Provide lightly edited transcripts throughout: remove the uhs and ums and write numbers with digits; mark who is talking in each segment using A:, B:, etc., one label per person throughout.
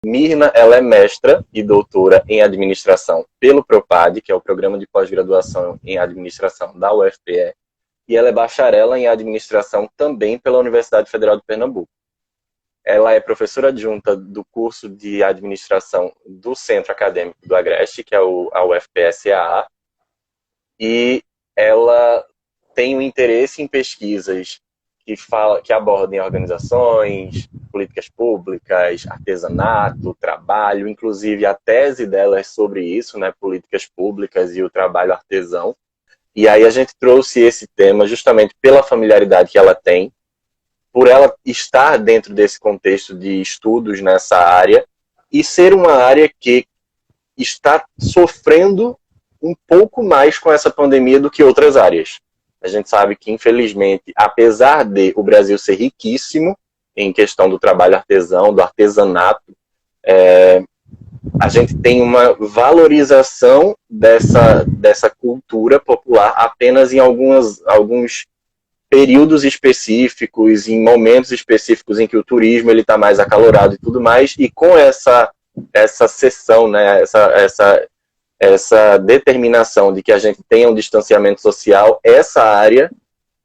A: Mirna, ela é mestra e doutora em administração pelo PROPAD, que é o Programa de Pós-Graduação em Administração da UFPE, e ela é bacharela em administração também pela Universidade Federal de Pernambuco. Ela é professora adjunta do curso de administração do Centro Acadêmico do Agreste, que é a UFPE-CAA, e ela tem um interesse em pesquisas que abordem organizações, políticas públicas, artesanato, trabalho, inclusive a tese dela é sobre isso, né, políticas públicas e o trabalho artesão. E aí a gente trouxe esse tema justamente pela familiaridade que ela tem, por ela estar dentro desse contexto de estudos nessa área e ser uma área que está sofrendo um pouco mais com essa pandemia do que outras áreas. A gente sabe que, infelizmente, apesar de o Brasil ser riquíssimo em questão do trabalho artesão, do artesanato, a gente tem uma valorização dessa cultura popular apenas em alguns períodos específicos, em momentos específicos em que o turismo está mais acalorado e tudo mais, e com essa seção, né, essa determinação de que a gente tenha um distanciamento social, essa área,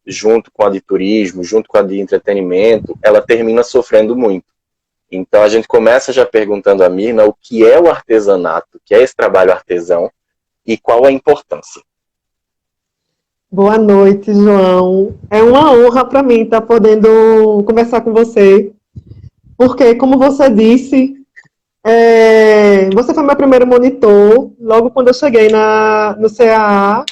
A: junto com a de turismo, junto com a de entretenimento, ela termina sofrendo muito. Então a gente começa já perguntando a Mirna o que é o artesanato, o que é esse trabalho artesão e qual a importância.
B: Boa noite, João. É uma honra para mim estar podendo conversar com você, porque, como você disse, você foi meu primeiro monitor, logo quando eu cheguei no CAA,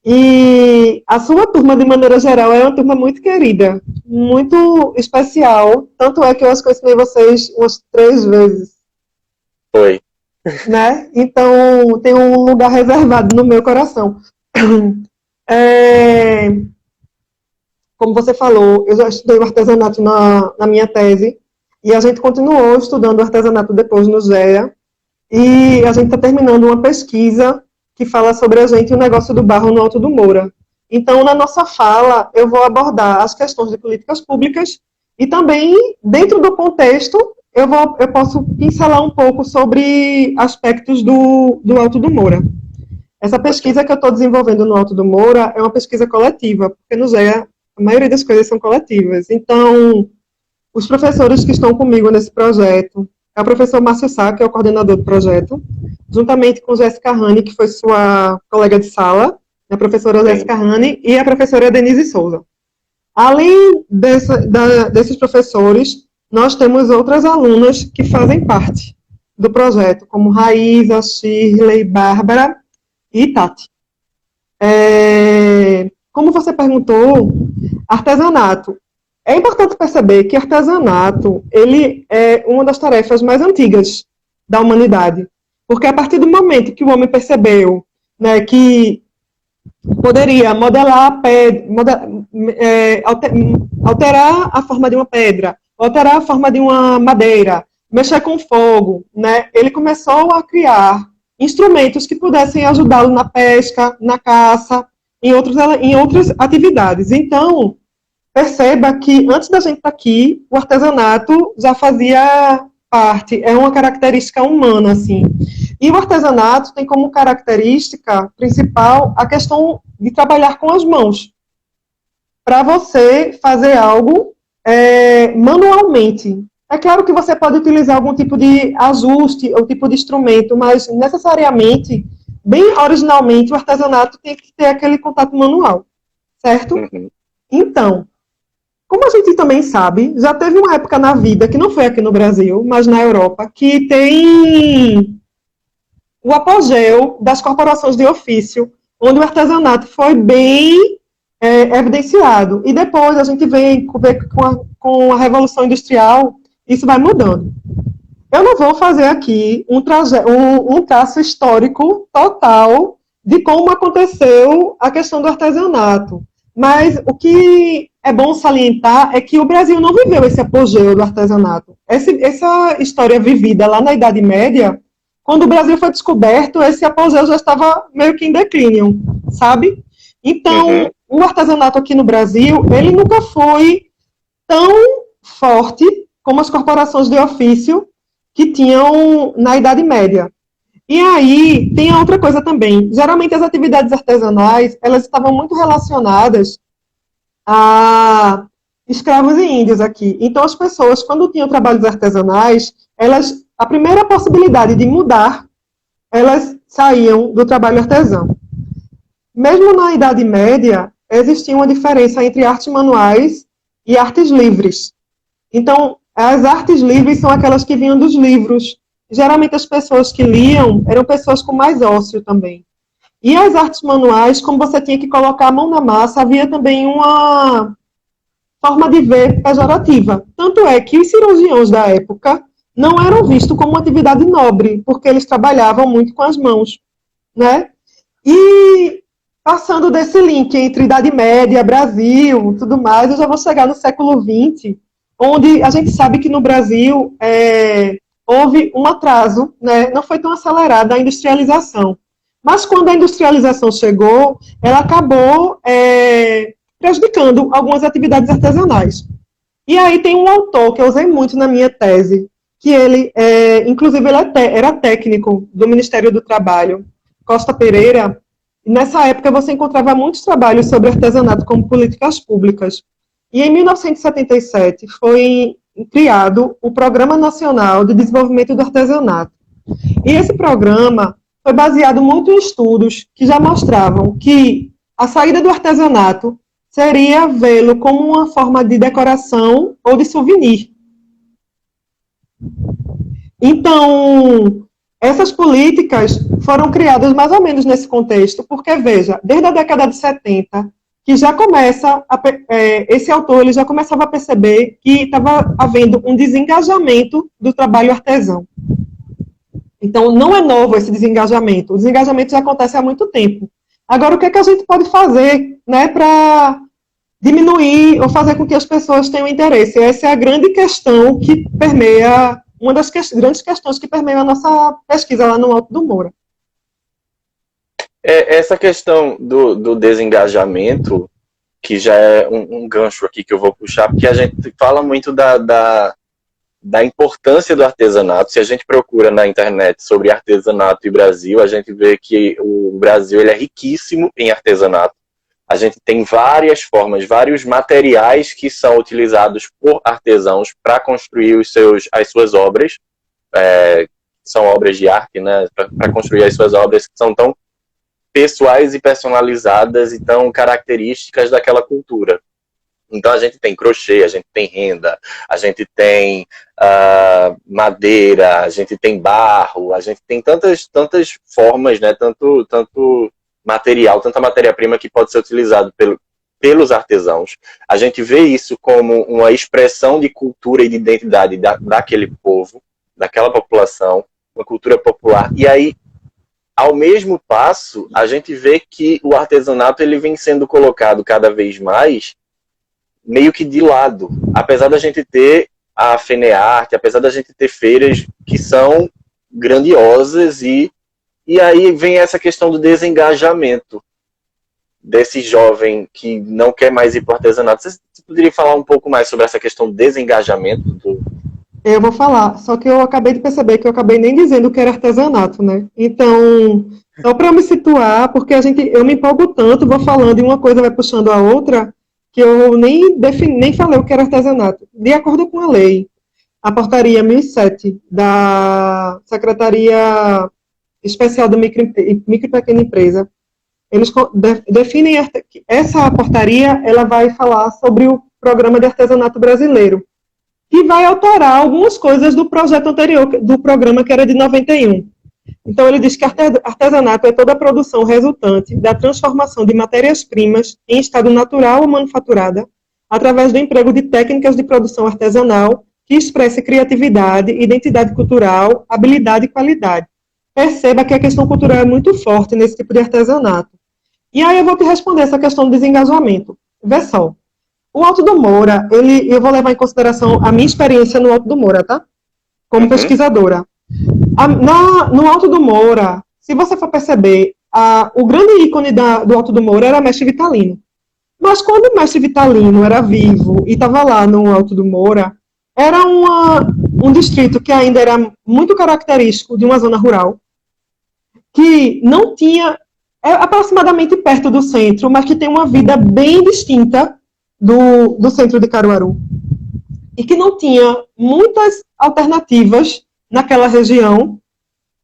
B: e a sua turma, de maneira geral, é uma turma muito querida, muito especial, tanto é que eu acho que eu ensinei vocês umas 3 vezes.
A: Foi.
B: Né? Então, tem um lugar reservado no meu coração. Como você falou, eu já estudei o artesanato na minha tese, e a gente continuou estudando o artesanato depois no GEA, e a gente está terminando uma pesquisa que fala sobre a gente e o negócio do barro no Alto do Moura. Então, na nossa fala, eu vou abordar as questões de políticas públicas e também, dentro do contexto, eu posso pincelar um pouco sobre aspectos do Alto do Moura. Essa pesquisa que eu estou desenvolvendo no Alto do Moura é uma pesquisa coletiva, porque no GEA a maioria das coisas são coletivas. Então, os professores que estão comigo nesse projeto é o professor Márcio Sá, que é o coordenador do projeto, juntamente com Jéssica Rani, que foi sua colega de sala, a professora Jéssica Rani, e a professora Denise Souza. Além desses professores, nós temos outras alunas que fazem parte do projeto, como Raíza, Shirley, Bárbara e Tati. Como você perguntou, artesanato. É importante perceber que artesanato, ele é uma das tarefas mais antigas da humanidade, porque a partir do momento que o homem percebeu, né, que poderia modelar a pedra, alterar a forma de uma pedra, alterar a forma de uma madeira, mexer com fogo, né, ele começou a criar instrumentos que pudessem ajudá-lo na pesca, na caça, em outras atividades. Então, perceba que, antes da gente estar aqui, o artesanato já fazia parte, é uma característica humana, assim. E o artesanato tem como característica principal a questão de trabalhar com as mãos. Para você fazer algo manualmente. É claro que você pode utilizar algum tipo de ajuste ou tipo de instrumento, mas necessariamente, bem originalmente, o artesanato tem que ter aquele contato manual, certo?
A: Uhum.
B: Então, como a gente também sabe, já teve uma época na vida, que não foi aqui no Brasil, mas na Europa, que tem o apogeu das corporações de ofício, onde o artesanato foi bem evidenciado. E depois a gente vê com a Revolução Industrial, isso vai mudando. Eu não vou fazer aqui um traço histórico total de como aconteceu a questão do artesanato. Mas o que é bom salientar é que o Brasil não viveu esse apogeu do artesanato. Essa história vivida lá na Idade Média, quando o Brasil foi descoberto, esse apogeu já estava meio que em declínio, sabe? Então, o artesanato aqui no Brasil, ele nunca foi tão forte como as corporações de ofício que tinham na Idade Média. E aí, tem outra coisa também. Geralmente, as atividades artesanais, elas estavam muito relacionadas a escravos e índios aqui. Então, as pessoas, quando tinham trabalhos artesanais, a primeira possibilidade de mudar, elas saíam do trabalho artesão. Mesmo na Idade Média, existia uma diferença entre artes manuais e artes livres. Então, as artes livres são aquelas que vinham dos livros. Geralmente, as pessoas que liam eram pessoas com mais ócio também. E as artes manuais, como você tinha que colocar a mão na massa, havia também uma forma de ver pejorativa. Tanto é que os cirurgiões da época não eram vistos como uma atividade nobre, porque eles trabalhavam muito com as mãos, né? E passando desse link entre Idade Média, Brasil, tudo mais, eu já vou chegar no século XX, onde a gente sabe que no Brasil houve um atraso, né? Não foi tão acelerada a industrialização. Mas quando a industrialização chegou, ela acabou prejudicando algumas atividades artesanais. E aí tem um autor que eu usei muito na minha tese, que ele, inclusive, ele era técnico do Ministério do Trabalho, Costa Pereira. E nessa época você encontrava muitos trabalhos sobre artesanato como políticas públicas. E em 1977 foi criado o Programa Nacional de Desenvolvimento do Artesanato. E esse programa foi baseado muito em estudos que já mostravam que a saída do artesanato seria vê-lo como uma forma de decoração ou de souvenir. Então, essas políticas foram criadas mais ou menos nesse contexto, porque, veja, desde a década de 70, que já começa, esse autor ele já começava a perceber que estava havendo um desengajamento do trabalho artesão. Então, não é novo esse desengajamento. O desengajamento já acontece há muito tempo. Agora, o que é que a gente pode fazer, né, para diminuir ou fazer com que as pessoas tenham interesse? Essa é a grande questão que permeia, uma das grandes questões que permeia a nossa pesquisa lá no Alto do Moura.
A: Essa questão do desengajamento, que já é um gancho aqui que eu vou puxar, porque a gente fala muito da importância do artesanato. Se a gente procura na internet sobre artesanato e Brasil, a gente vê que o Brasil ele é riquíssimo em artesanato. A gente tem várias formas, vários materiais que são utilizados por artesãos para construir as suas obras, são obras de arte, né? Para construir as suas obras que são tão pessoais e personalizadas e tão características daquela cultura. Então a gente tem crochê, a gente tem renda, a gente tem madeira, a gente tem barro, a gente tem tantas formas, né? Tanto material, tanta matéria-prima que pode ser utilizado pelos artesãos. A gente vê isso como uma expressão de cultura e de identidade daquele povo, daquela população, uma cultura popular. E aí, ao mesmo passo, a gente vê que o artesanato ele vem sendo colocado cada vez mais meio que de lado. Apesar da gente ter a FENEARTE, apesar da gente ter feiras que são grandiosas e aí vem essa questão do desengajamento desse jovem que não quer mais ir para o artesanato. Você poderia falar um pouco mais sobre essa questão do desengajamento?
B: Eu vou falar, só que eu acabei de perceber que eu acabei nem dizendo que era artesanato, né? Então, só para me situar, porque eu me empolgo tanto, vou falando e uma coisa vai puxando a outra, que eu nem falei o que era artesanato. De acordo com a lei, a portaria 1007 da Secretaria Especial da Micro e Pequena Empresa, eles definem essa portaria, ela vai falar sobre o Programa de Artesanato Brasileiro, que vai alterar algumas coisas do projeto anterior, do programa que era de 91. Então, ele diz que artesanato é toda a produção resultante da transformação de matérias-primas em estado natural ou manufaturada, através do emprego de técnicas de produção artesanal que expresse criatividade, identidade cultural, habilidade e qualidade. Perceba que a questão cultural é muito forte nesse tipo de artesanato. E aí eu vou te responder essa questão do desengajamento. Vê só. O Alto do Moura, eu vou levar em consideração a minha experiência no Alto do Moura, tá? Como pesquisadora. No Alto do Moura, se você for perceber, o grande ícone do Alto do Moura era Mestre Vitalino. Mas quando o mestre Vitalino era vivo e estava lá no Alto do Moura, era um distrito que ainda era muito característico de uma zona rural, que não tinha, é aproximadamente perto do centro, mas que tem uma vida bem distinta do centro de Caruaru. E que não tinha muitas alternativas naquela região,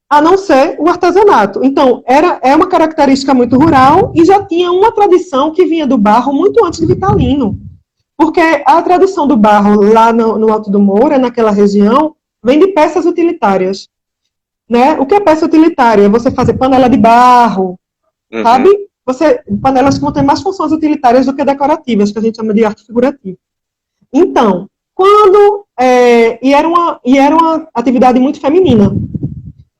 B: a não ser o artesanato. Então, é uma característica muito rural e já tinha uma tradição que vinha do barro muito antes de Vitalino. Porque a tradição do barro lá no Alto do Moura, naquela região, vem de peças utilitárias. Né? O que é peça utilitária? Você fazer panela de barro, sabe? Panelas que vão ter mais funções utilitárias do que decorativas, que a gente chama de arte figurativa. Então, e era uma atividade muito feminina.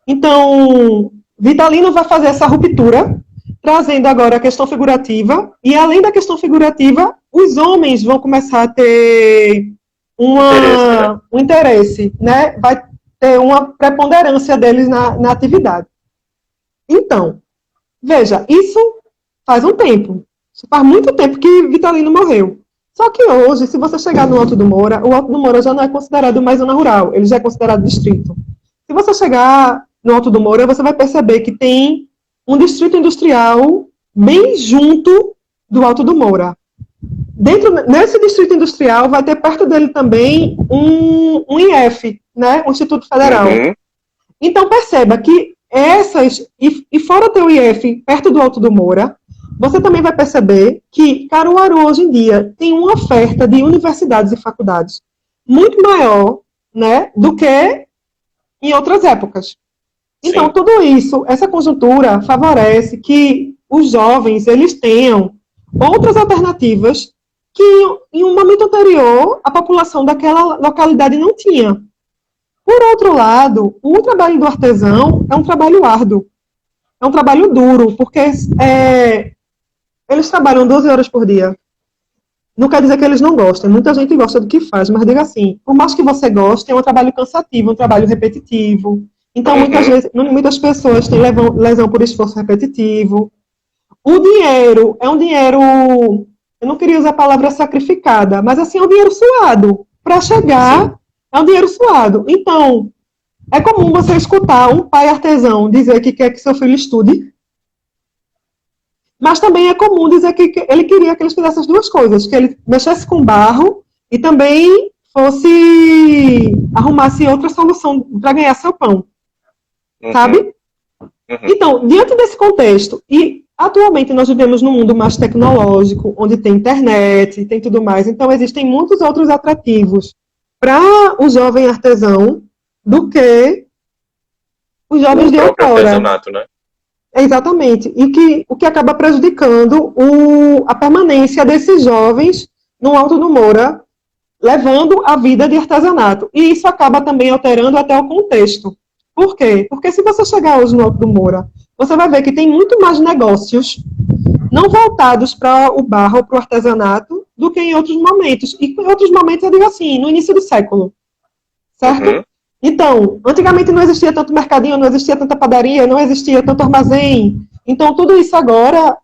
B: Então, Vitalino vai fazer essa ruptura, trazendo agora a questão figurativa, e além da questão figurativa, os homens vão começar a ter um interesse, né? Vai ter uma preponderância deles na atividade. Então, veja, isso faz um tempo. Isso faz muito tempo que Vitalino morreu. Só que hoje, se você chegar no Alto do Moura, o Alto do Moura já não é considerado mais zona rural, ele já é considerado distrito. Se você chegar no Alto do Moura, você vai perceber que tem um distrito industrial bem junto do Alto do Moura. Nesse distrito industrial, vai ter perto dele também um IF, né, um Instituto Federal. Então, perceba que e fora ter o IF perto do Alto do Moura, você também vai perceber que Caruaru, hoje em dia, tem uma oferta de universidades e faculdades muito maior, né, do que em outras épocas. Então, sim, tudo isso, essa conjuntura favorece que os jovens, eles tenham outras alternativas que em um momento anterior a população daquela localidade não tinha. Por outro lado, o trabalho do artesão é um trabalho árduo, é um trabalho duro, porque eles trabalham 12 horas por dia. Não quer dizer que eles não gostem, muita gente gosta do que faz, mas diga assim, por mais que você goste, é um trabalho cansativo, um trabalho repetitivo. Então, muitas pessoas têm lesão por esforço repetitivo. O dinheiro é um dinheiro, eu não queria usar a palavra sacrificada, mas assim, é um dinheiro suado. Para chegar, sim, é um dinheiro suado. Então, é comum você escutar um pai artesão dizer que quer que seu filho estude, mas também é comum dizer que ele queria que eles fizessem as duas coisas, que ele mexesse com barro e também arrumasse outra solução para ganhar seu pão. Sabe? Então, diante desse contexto, e atualmente nós vivemos num mundo mais tecnológico, onde tem internet, tem tudo mais, então existem muitos outros atrativos para o jovem artesão do que os jovens de outrora.
A: Artesanato, né?
B: Exatamente. E o que acaba prejudicando a permanência desses jovens no Alto do Moura, levando a vida de artesanato. E isso acaba também alterando até o contexto. Por quê? Porque se você chegar hoje no Alto do Moura, você vai ver que tem muito mais negócios não voltados para o barro, para o artesanato, do que em outros momentos. E em outros momentos, eu digo assim, no início do século. Certo? Então, antigamente não existia tanto mercadinho, não existia tanta padaria, não existia tanto armazém. Então, tudo isso agora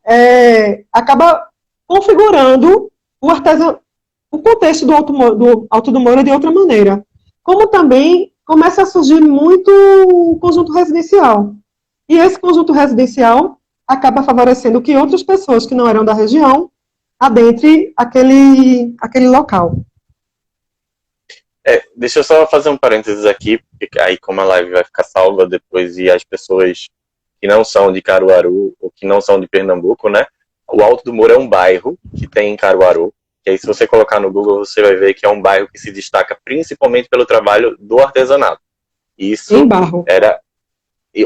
B: acaba configurando o contexto do Alto do Moura de outra maneira. Como também começa a surgir muito conjunto residencial. E esse conjunto residencial acaba favorecendo que outras pessoas que não eram da região adentrem aquele local.
A: Deixa eu só fazer um parênteses aqui, porque aí como a live vai ficar salva depois e as pessoas que não são de Caruaru ou que não são de Pernambuco, né? O Alto do Moura é um bairro que tem em Caruaru, que aí se você colocar no Google você vai ver que é um bairro que se destaca principalmente pelo trabalho do artesanato. Isso
B: em barro.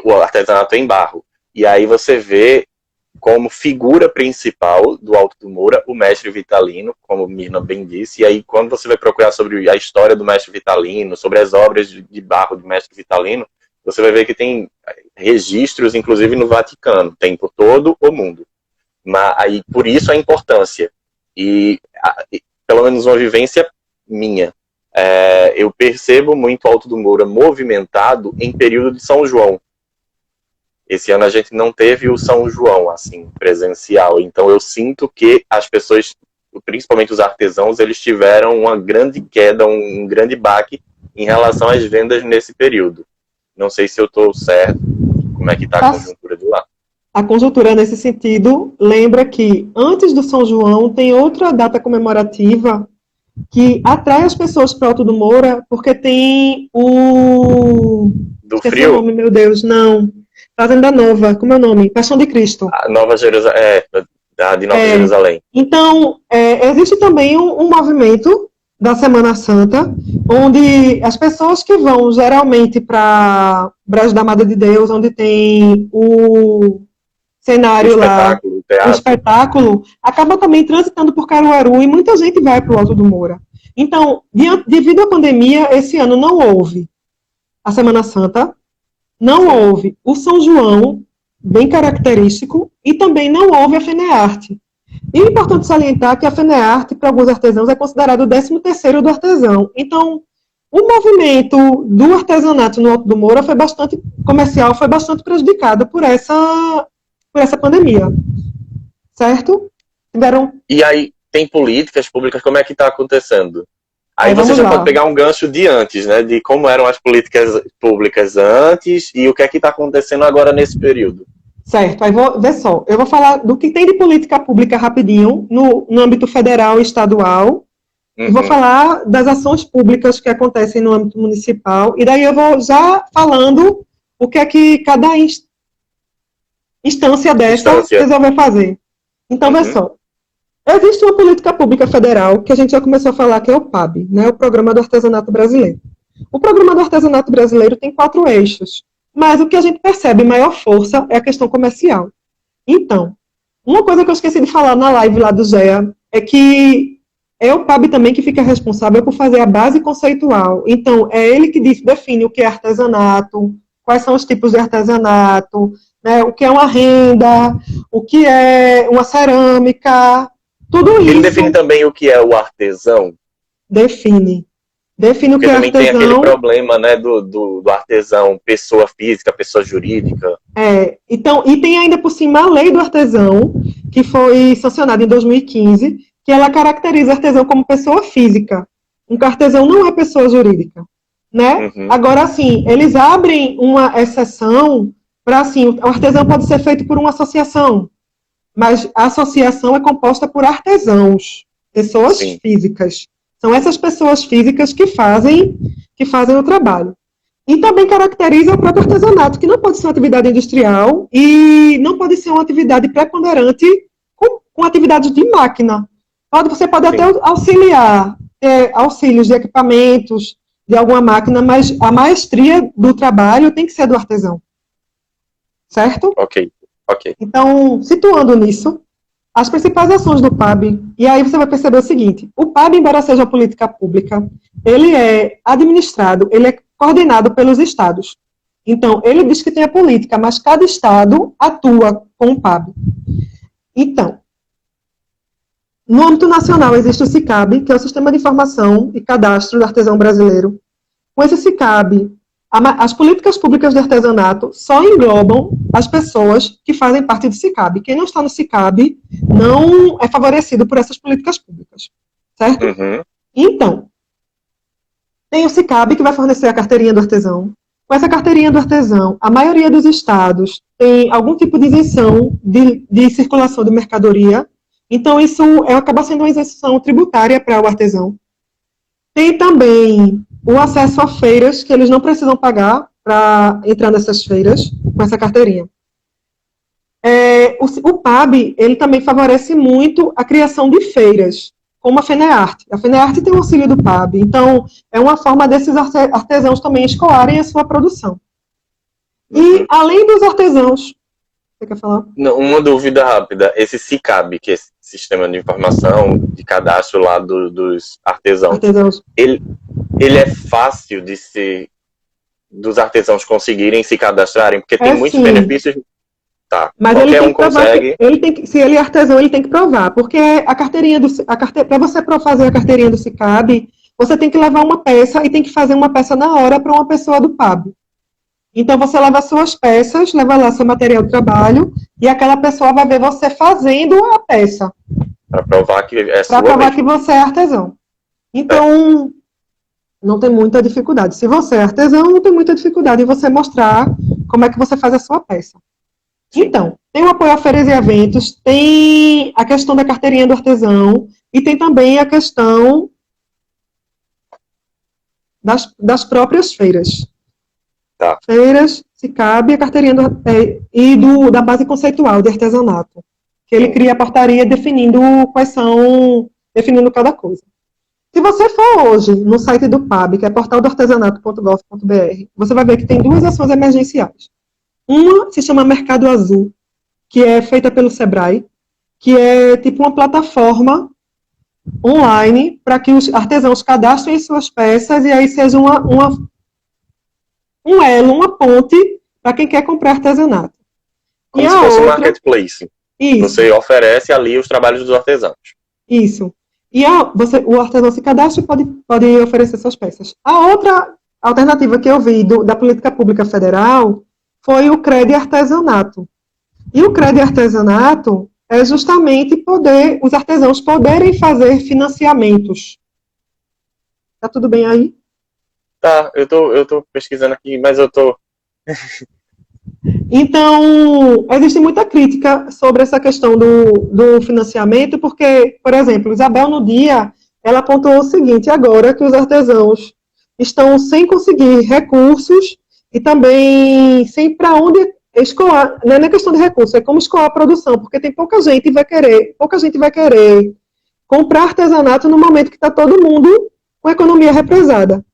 A: O artesanato em barro. E aí você vê como figura principal do Alto do Moura o mestre Vitalino, como Mirna bem disse, e aí quando você vai procurar sobre a história do mestre Vitalino, sobre as obras de barro do mestre Vitalino, você vai ver que tem registros, inclusive no Vaticano, tem por todo o mundo. Mas aí, por isso a importância. E pelo menos uma vivência minha, eu percebo muito o Alto do Moura movimentado em período de São João. Esse ano a gente não teve o São João, assim, presencial. Então eu sinto que as pessoas, principalmente os artesãos, eles tiveram uma grande queda, um grande baque em relação às vendas nesse período. Não sei se eu estou certo, como é que está a conjuntura de lá.
B: A conjuntura, nesse sentido, lembra que antes do São João tem outra data comemorativa que atrai as pessoas para Alto do Moura, porque tem o...
A: Do
B: Esqueci
A: frio?
B: o nome, meu Deus, não. Fazenda Nova, como é o nome? Paixão de Cristo.
A: A Nova Jerusalém, de Nova Jerusalém.
B: Então, existe também um movimento da Semana Santa, onde as pessoas que vão geralmente para Brejo da Madre de Deus, onde tem o cenário lá, o espetáculo, acaba também transitando por Caruaru e muita gente vai para o Alto do Moura. Então, devido à pandemia, esse ano não houve a Semana Santa, não houve o São João, bem característico, e também não houve a FENEARTE. E é importante salientar que a FENEARTE, para alguns artesãos, é considerado o 13º do artesão. Então, o movimento do artesanato no Alto do Moura foi bastante comercial, foi bastante prejudicado por essa pandemia. Certo?
A: E aí, tem políticas públicas, como é que está acontecendo? Aí você já pode pegar um gancho de antes, né? De como eram as políticas públicas antes e o que é que está acontecendo agora nesse período.
B: Certo, aí vê só, eu vou falar do que tem de política pública rapidinho, no âmbito federal e estadual, e vou falar das ações públicas que acontecem no âmbito municipal, e daí eu vou já falando o que é que cada instância dessa resolveu fazer. Então, vê só, existe uma política pública federal, que a gente já começou a falar, que é o PAB, né, o Programa do Artesanato Brasileiro. O Programa do Artesanato Brasileiro tem 4 eixos, mas o que a gente percebe maior força é a questão comercial. Então, uma coisa que eu esqueci de falar na live lá do GEA é que é o PAB também que fica responsável por fazer a base conceitual. Então, é ele que define o que é artesanato, quais são os tipos de artesanato, né, o que é uma renda, o que é uma cerâmica, tudo isso.
A: Ele define também o que é o artesão?
B: Define o que é artesão. Porque
A: também tem aquele problema, né, do artesão, pessoa física, pessoa jurídica.
B: Então, e tem ainda por cima a lei do artesão, que foi sancionada em 2015, que ela caracteriza artesão como pessoa física. Um artesão não é pessoa jurídica, né? Agora, assim, eles abrem uma exceção para, assim, o artesão pode ser feito por uma associação, mas a associação é composta por artesãos, pessoas físicas. São essas pessoas físicas que fazem o trabalho. E também caracteriza o próprio artesanato, que não pode ser uma atividade industrial e não pode ser uma atividade preponderante com atividades de máquina. Você pode até auxiliar, ter auxílios de equipamentos, de alguma máquina, mas a maestria do trabalho tem que ser do artesão. Certo?
A: Ok.
B: Então, situando nisso, as principais ações do PAB, e aí você vai perceber o seguinte, o PAB, embora seja uma política pública, ele é administrado, ele é coordenado pelos estados. Então, ele diz que tem a política, mas cada estado atua com o PAB. Então, no âmbito nacional existe o SICAB, que é o Sistema de Informação e Cadastro do Artesão Brasileiro. Com esse SICAB, as políticas públicas de artesanato só englobam as pessoas que fazem parte do SICAB. Quem não está no SICAB não é favorecido por essas políticas públicas, certo? Então, tem o SICAB que vai fornecer a carteirinha do artesão. Com essa carteirinha do artesão, a maioria dos estados tem algum tipo de isenção de circulação de mercadoria. Então, isso acaba sendo uma isenção tributária para o artesão. Tem também o acesso a feiras, que eles não precisam pagar para entrar nessas feiras com essa carteirinha. O PAB, ele também favorece muito a criação de feiras, como a FENEARTE. A FENEARTE tem o auxílio do PAB, então é uma forma desses artesãos também escoarem a sua produção. E, além dos artesãos... Você quer falar?
A: Não, uma dúvida rápida. Esse SICAB, que é esse Sistema de Informação de Cadastro lá dos artesãos. Ele é fácil dos artesãos conseguirem se cadastrarem, porque tem muitos benefícios. Tá.
B: Mas ele tem que provar, se ele é artesão, ele tem que provar, porque a carteirinha para você fazer a carteirinha do SICAB, você tem que levar uma peça e tem que fazer uma peça na hora para uma pessoa do PAB. Então, você leva suas peças, leva lá seu material de trabalho, e aquela pessoa vai ver você fazendo a peça.
A: Para provar que é sua
B: Para provar
A: mesmo.
B: que você é artesão. Então, não tem muita dificuldade. Se você é artesão, não tem muita dificuldade em você mostrar como é que você faz a sua peça.
A: Sim.
B: Então, tem o apoio a feiras e eventos, tem a questão da carteirinha do artesão, e tem também a questão das próprias feiras.
A: Tá.
B: Feiras, se cabe, a carteirinha da base conceitual de artesanato, que ele cria a portaria definindo definindo cada coisa. Se você for hoje no site do PAB, que é portaldoartesanato.gov.br, você vai ver que tem duas ações emergenciais. Uma se chama Mercado Azul, que é feita pelo Sebrae, que é tipo uma plataforma online para que os artesãos cadastrem suas peças e aí seja um elo, uma ponte para quem quer comprar artesanato.
A: Como se fosse um marketplace.
B: Isso.
A: Você oferece ali os trabalhos dos artesãos.
B: Isso. E o artesão se cadastra e pode oferecer suas peças. A outra alternativa que eu vi da política pública federal foi o CRED Artesanato. E o CRED Artesanato é justamente os artesãos poderem fazer financiamentos. Tá tudo bem aí?
A: Tá, eu tô pesquisando aqui, mas eu tô...
B: Então, existe muita crítica sobre essa questão do financiamento, porque, por exemplo, Isabel no dia, ela apontou o seguinte, agora que os artesãos estão sem conseguir recursos e também sem para onde escoar, não é questão de recursos, é como escoar a produção, porque tem pouca gente vai querer comprar artesanato no momento que está todo mundo com a economia represada.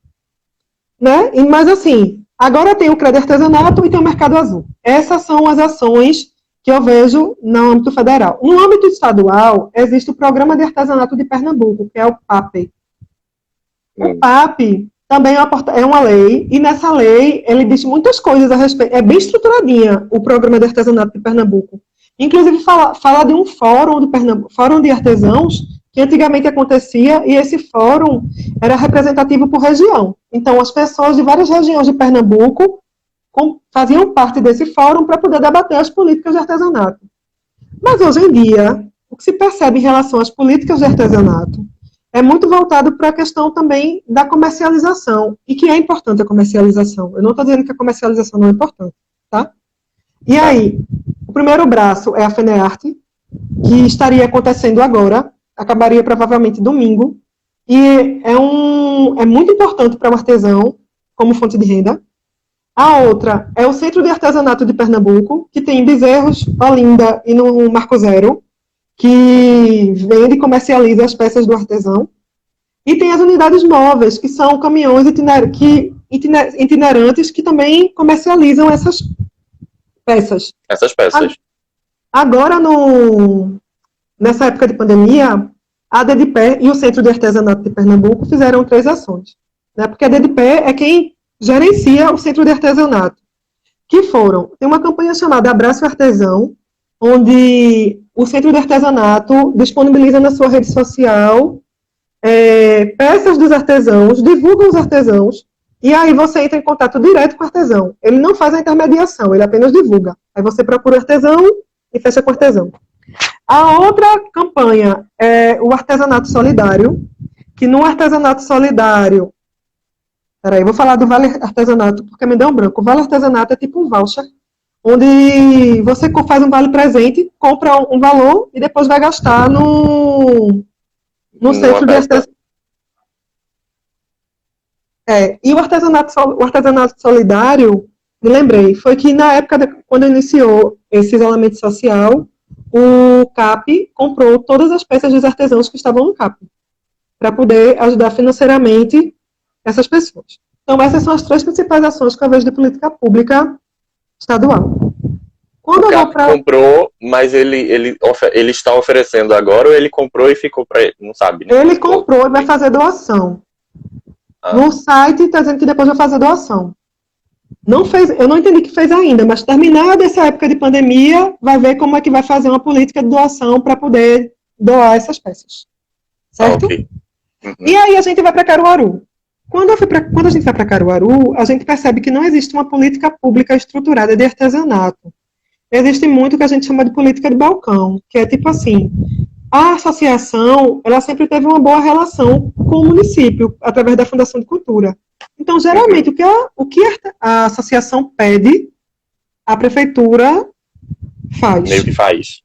B: Né? Mas assim, agora tem o CRED Artesanato e tem o Mercado Azul. Essas são as ações que eu vejo no âmbito federal. No âmbito estadual, existe o Programa de Artesanato de Pernambuco, que é o PAP. O PAP também é uma lei, e nessa lei ele diz muitas coisas a respeito. É bem estruturadinha o Programa de Artesanato de Pernambuco. Inclusive fala de um fórum de artesãos, que antigamente acontecia, e esse fórum era representativo por região. Então, as pessoas de várias regiões de Pernambuco faziam parte desse fórum para poder debater as políticas de artesanato. Mas, hoje em dia, o que se percebe em relação às políticas de artesanato é muito voltado para a questão também da comercialização, e que é importante a comercialização. Eu não estou dizendo que a comercialização não é importante, tá? E aí, o primeiro braço é a FENEARTE, que estaria acontecendo agora, acabaria provavelmente domingo, e é muito importante para o artesão como fonte de renda. A outra é o Centro de Artesanato de Pernambuco, que tem em Bezerros, Olinda e no Marco Zero, que vende e comercializa as peças do artesão. E tem as unidades móveis, que são caminhões itinerantes que também comercializam essas peças.
A: Essas peças.
B: Agora, nessa época de pandemia, a DEDIPE e o Centro de Artesanato de Pernambuco fizeram 3 ações. Né? Porque a DEDIPE é quem gerencia o Centro de Artesanato. Tem uma campanha chamada Abraço Artesão, onde o Centro de Artesanato disponibiliza na sua rede social peças dos artesãos, divulga os artesãos, e aí você entra em contato direto com o artesão. Ele não faz a intermediação, ele apenas divulga. Aí você procura o artesão e fecha com o artesão. A outra campanha é o artesanato solidário, que no artesanato solidário... Peraí, vou falar do Vale Artesanato, porque me deu um branco. O Vale Artesanato é tipo um voucher, onde você faz um vale presente, compra um valor e depois vai gastar no centro de artesanato. E o artesanato solidário, me lembrei, foi que na época, quando iniciou esse isolamento social, o CAP comprou todas as peças dos artesãos que estavam no CAP, para poder ajudar financeiramente essas pessoas. Então, essas são as 3 principais ações que eu vejo de política pública estadual.
A: Quando o CAP comprou, mas ele está oferecendo agora, ou ele comprou e ficou para ele? Não sabe, né?
B: Ele comprou e vai fazer doação. No site está dizendo que depois vai fazer doação. Eu não entendi que fez ainda, mas terminada essa época de pandemia, vai ver como é que vai fazer uma política de doação para poder doar essas peças. Certo?
A: Okay. Uhum.
B: E aí a gente vai para Caruaru. Quando a gente vai para Caruaru, a gente percebe que não existe uma política pública estruturada de artesanato. Existe muito o que a gente chama de política de balcão, que é tipo assim, a associação, ela sempre teve uma boa relação com o município, através da Fundação de Cultura. Então, geralmente, o que a associação pede, a prefeitura faz.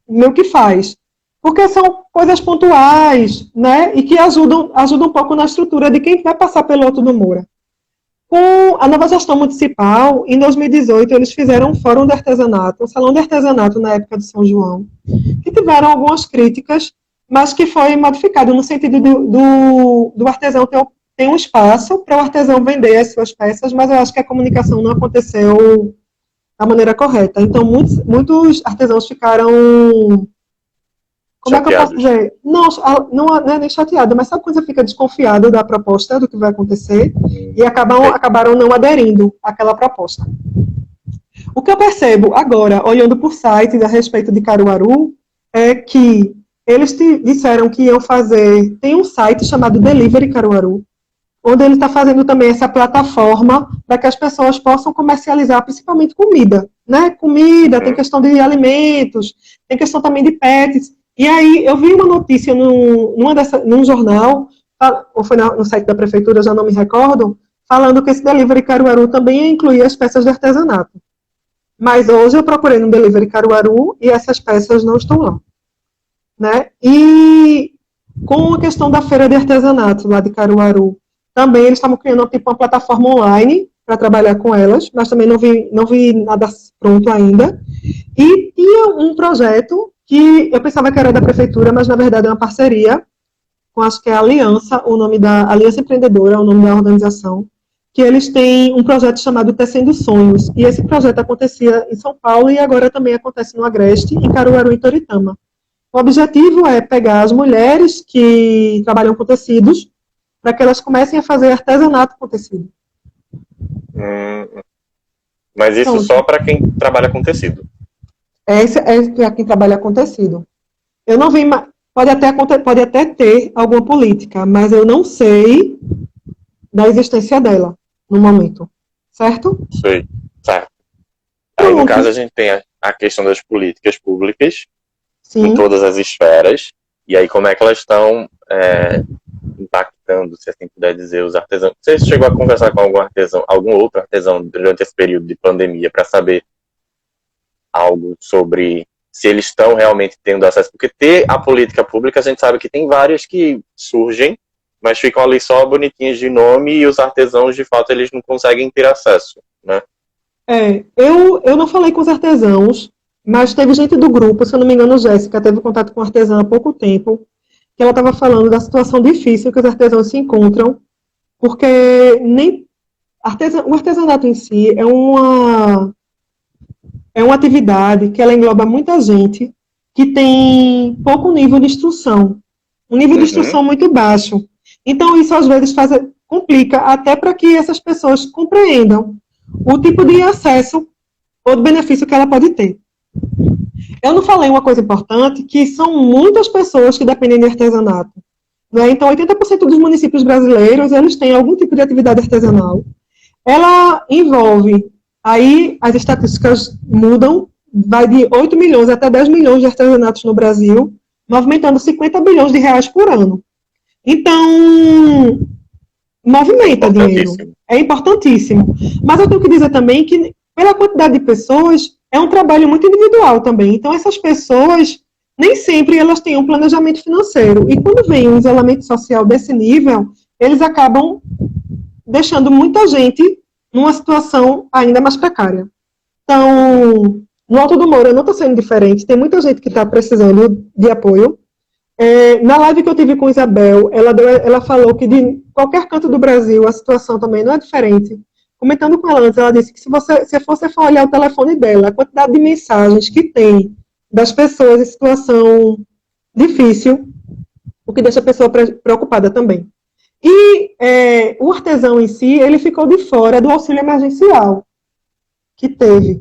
B: Meio que faz. Porque são coisas pontuais, né, e que ajudam um pouco na estrutura de quem vai passar pelo Alto do Moura. Com a nova gestão municipal, em 2018, eles fizeram um fórum de artesanato, um salão de artesanato na época de São João, que tiveram algumas críticas, mas que foi modificado no sentido do artesão ter um espaço para o artesão vender as suas peças, mas eu acho que a comunicação não aconteceu da maneira correta. Então, muitos artesãos ficaram... Como chateados. É que eu posso dizer? Não é nem chateado, mas sabe quando você fica desconfiado da proposta, do que vai acontecer, e acabaram não aderindo àquela proposta. O que eu percebo agora, olhando por sites a respeito de Caruaru, é que eles disseram que iam fazer... Tem um site chamado Delivery Caruaru, onde ele está fazendo também essa plataforma para que as pessoas possam comercializar, principalmente comida, né? Comida, tem questão de alimentos, tem questão também de pets. E aí, eu vi uma notícia num jornal, ou foi no site da prefeitura, já não me recordo, falando que esse Delivery Caruaru também ia incluir as peças de artesanato. Mas hoje eu procurei no Delivery Caruaru e essas peças não estão lá. Né? E com a questão da feira de artesanato lá de Caruaru, também eles estavam criando uma plataforma online para trabalhar com elas, mas também não vi nada pronto ainda. E tinha um projeto que eu pensava que era da prefeitura, mas na verdade é uma parceria com, acho que é a Aliança, o nome da Aliança Empreendedora, o nome da organização, que eles têm um projeto chamado Tecendo Sonhos, e esse projeto acontecia em São Paulo e agora também acontece no Agreste, em Caruaru e Toritama. O objetivo é pegar as mulheres que trabalham com tecidos para que elas comecem a fazer artesanato com tecido.
A: Mas isso então, só para quem trabalha com tecido?
B: É para quem trabalha com tecido. Eu não vi, pode até ter alguma política, mas eu não sei da existência dela no momento. Certo?
A: Sei, certo. Aí, no caso, a gente tem a questão das políticas públicas, sim, em todas as esferas, e aí como é que elas estão impactando, se assim puder dizer, os artesãos. Você chegou a conversar com algum outro artesão durante esse período de pandemia para saber algo sobre se eles estão realmente tendo acesso? Porque ter a política pública, a gente sabe que tem várias que surgem, mas ficam ali só bonitinhas de nome e os artesãos, de fato, eles não conseguem ter acesso, né?
B: Eu não falei com os artesãos, mas teve gente do grupo, se eu não me engano, Jéssica teve contato com artesã há pouco tempo, que ela estava falando da situação difícil que os artesãos se encontram, porque o artesanato em si é uma atividade que ela engloba muita gente que tem pouco nível de instrução, um nível de instrução muito baixo. Então, isso às vezes complica até para que essas pessoas compreendam o tipo de acesso ou de benefício que ela pode ter. Eu não falei uma coisa importante, que são muitas pessoas que dependem de artesanato. Né? Então, 80% dos municípios brasileiros, eles têm algum tipo de atividade artesanal. Ela envolve, aí as estatísticas mudam, vai de 8 milhões até 10 milhões de artesanatos no Brasil, movimentando 50 bilhões de reais por ano. Então, movimenta dinheiro. É importantíssimo. Mas eu tenho que dizer também que, pela quantidade de pessoas, é um trabalho muito individual também. Então, essas pessoas, nem sempre elas têm um planejamento financeiro. E quando vem um isolamento social desse nível, eles acabam deixando muita gente numa situação ainda mais precária. Então, no Alto do Moura não está sendo diferente. Tem muita gente que está precisando de apoio. Na live que eu tive com Isabel, ela falou que de qualquer canto do Brasil a situação também não é diferente. Comentando com ela antes, ela disse que se você for olhar o telefone dela, a quantidade de mensagens que tem das pessoas em situação difícil, o que deixa a pessoa preocupada também. E o artesão em si, ele ficou de fora do auxílio emergencial que teve.